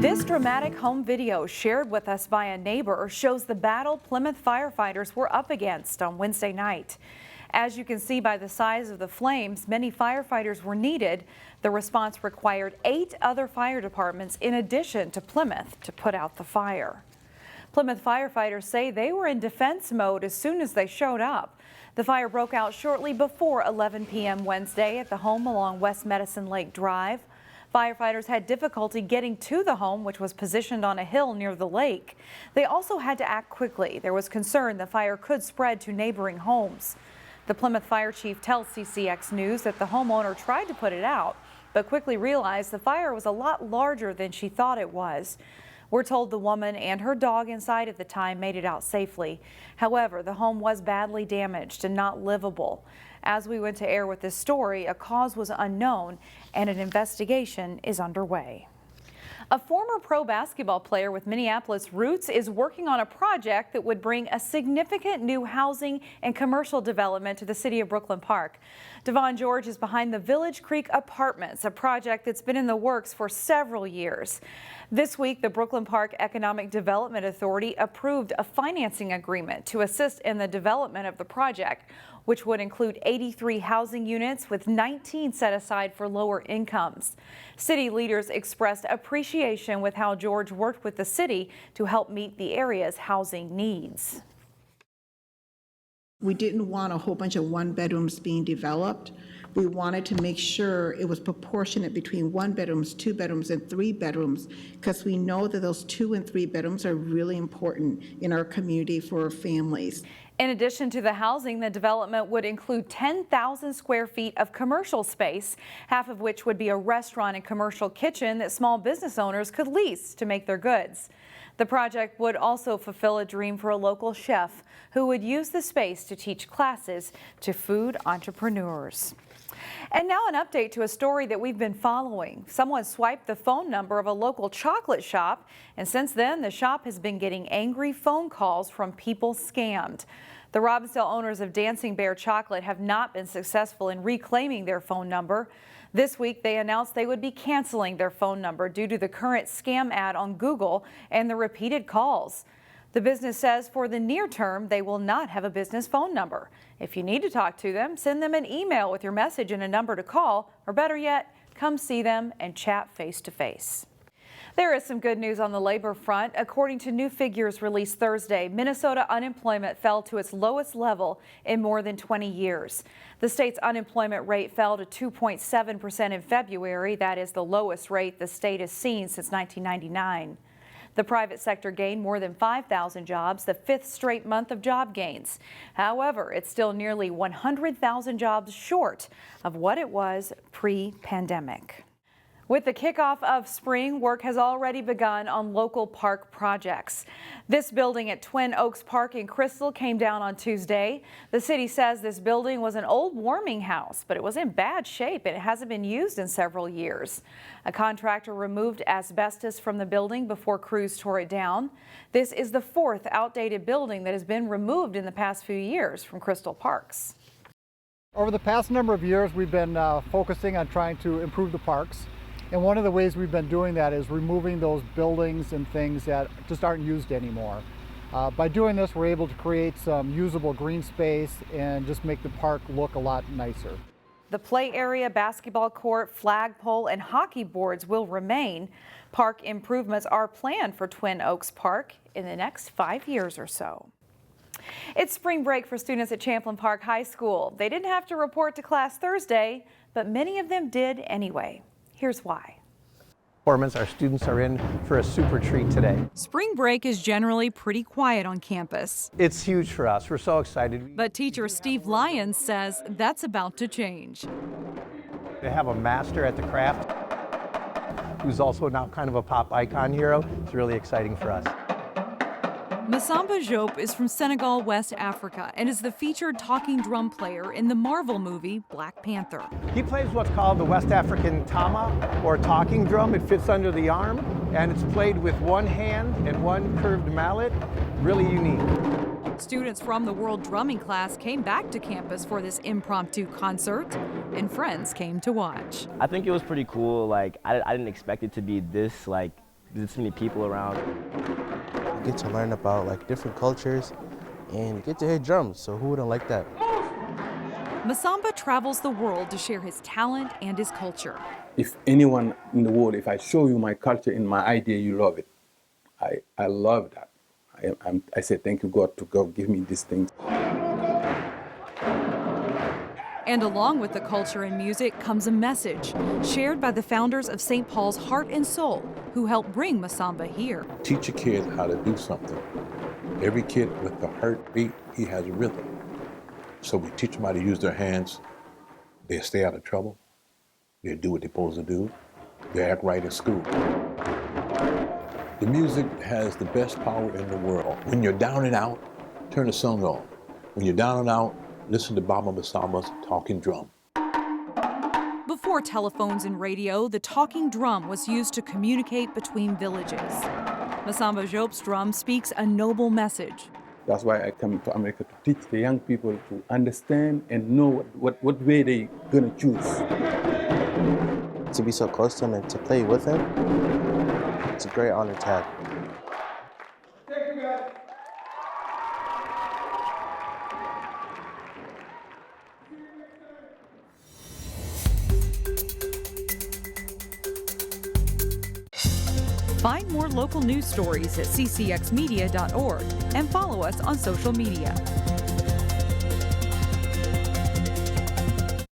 This dramatic home video shared with us by a neighbor shows the battle Plymouth firefighters were up against on Wednesday night. As you can see by the size of the flames, many firefighters were needed. The response required 8 other fire departments in addition to Plymouth to put out the fire. Plymouth firefighters say they were in defense mode as soon as they showed up. The fire broke out shortly before 11 p.m. Wednesday at the home along West Medicine Lake Drive. Firefighters had difficulty getting to the home, which was positioned on a hill near the lake. They also had to act quickly. There was concern the fire could spread to neighboring homes. The Plymouth fire chief tells CCX News that the homeowner tried to put it out, but quickly realized the fire was a lot larger than she thought it was. We're told the woman and her dog inside at the time made it out safely. However, the home was badly damaged and not livable. As we went to air with this story, a cause was unknown and an investigation is underway. A former pro basketball player with Minneapolis roots is working on a project that would bring a significant new housing and commercial development to the city of Brooklyn Park. Devon George is behind the Village Creek Apartments, a project that's been in the works for several years. This week, the Brooklyn Park Economic Development Authority approved a financing agreement to assist in the development of the project, which would include 83 housing units with 19 set aside for lower incomes. City leaders expressed appreciation with how George worked with the city to help meet the area's housing needs. We didn't want a whole bunch of one-bedrooms being developed. We wanted to make sure it was proportionate between 1-bedrooms, 2-bedrooms, and 3-bedrooms, because we know that those 2 and 3 bedrooms are really important in our community for our families. In addition to the housing, the development would include 10,000 square feet of commercial space, half of which would be a restaurant and commercial kitchen that small business owners could lease to make their goods. The project would also fulfill a dream for a local chef who would use the space to teach classes to food entrepreneurs. And now an update to a story that we've been following. Someone swiped the phone number of a local chocolate shop, and since then the shop has been getting angry phone calls from people scammed. The Robbinsdale owners of Dancing Bear Chocolate have not been successful in reclaiming their phone number. This week they announced they would be canceling their phone number due to the current scam ad on Google and the repeated calls. The business says for the near term, they will not have a business phone number. If you need to talk to them, send them an email with your message and a number to call, or better yet, come see them and chat face to face. There is some good news on the labor front. According to new figures released Thursday, Minnesota unemployment fell to its lowest level in more than 20 years. The state's unemployment rate fell to 2.7% in February. That is the lowest rate the state has seen since 1999. The private sector gained more than 5,000 jobs, the 5th straight month of job gains. However, it's still nearly 100,000 jobs short of what it was pre-pandemic. With the kickoff of spring, work has already begun on local park projects. This building at Twin Oaks Park in Crystal came down on Tuesday. The city says this building was an old warming house, but it was in bad shape and it hasn't been used in several years. A contractor removed asbestos from the building before crews tore it down. This is the 4th outdated building that has been removed in the past few years from Crystal Parks. Over the past number of years, we've been focusing on trying to improve the parks. And one of the ways we've been doing that is removing those buildings and things that just aren't used anymore. By doing this, we're able to create some usable green space and just make the park look a lot nicer. The play area, basketball court, flagpole, and hockey boards will remain. Park improvements are planned for Twin Oaks Park in the next 5 years or so. It's spring break for students at Champlin Park High School. They didn't have to report to class Thursday, but many of them did anyway. Here's why. Our students are in for a super treat today. Spring break is generally pretty quiet on campus. It's huge for us. We're so excited. But teacher Steve Lyons says that's about to change. They have a master at the craft who's also now kind of a pop icon hero. It's really exciting for us. Masamba is from Senegal, West Africa, and is the featured talking drum player in the Marvel movie Black Panther. He plays what's called the West African tama, or talking drum. It fits under the arm, and it's played with one hand and one curved mallet. Really unique. Students from the World Drumming class came back to campus for this impromptu concert, and friends came to watch. I think it was pretty cool. I didn't expect it to be this this many people around. You get to learn about like different cultures and you get to hear drums, so who wouldn't like that? Masamba travels the world to share his talent and his culture. If anyone in the world, if I show you my culture and my idea, you love it. I love that. I say thank you, God, to God give me these things. And along with the culture and music comes a message shared by the founders of St. Paul's Heart and Soul, who helped bring Masamba here. Teach a kid how to do something. Every kid with the heartbeat, he has a rhythm. So we teach them how to use their hands. They stay out of trouble. They do what they're supposed to do. They act right in school. The music has the best power in the world. When you're down and out, turn the song on. When you're down and out, listen to Baba Masamba's talking drum. Before telephones and radio, the talking drum was used to communicate between villages. Masamba Diop's drum speaks a noble message. That's why I come to America to teach the young people to understand and know what way they're gonna choose. To be so close to him and to play with him, it's a great honor to have. Find more local news stories at ccxmedia.org and follow us on social media.